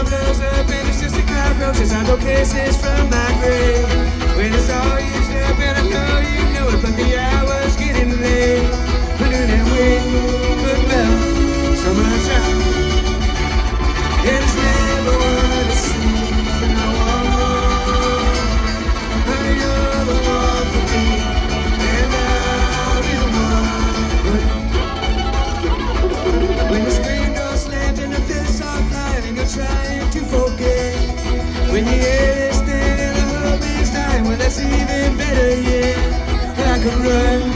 love blows up and it's just a cockroach as I go kisses from my grave. When it's all used up and I know you know it, but the hour's getting late. Put it in wind, good bell, so much out. And it's never what it seems, and I want more. But you're the one for me, and I'll be the one. When the screen door slams and the fists are flying and you're trying to forget. When the air is thin and the hub is dying, well that's even better yet. I could run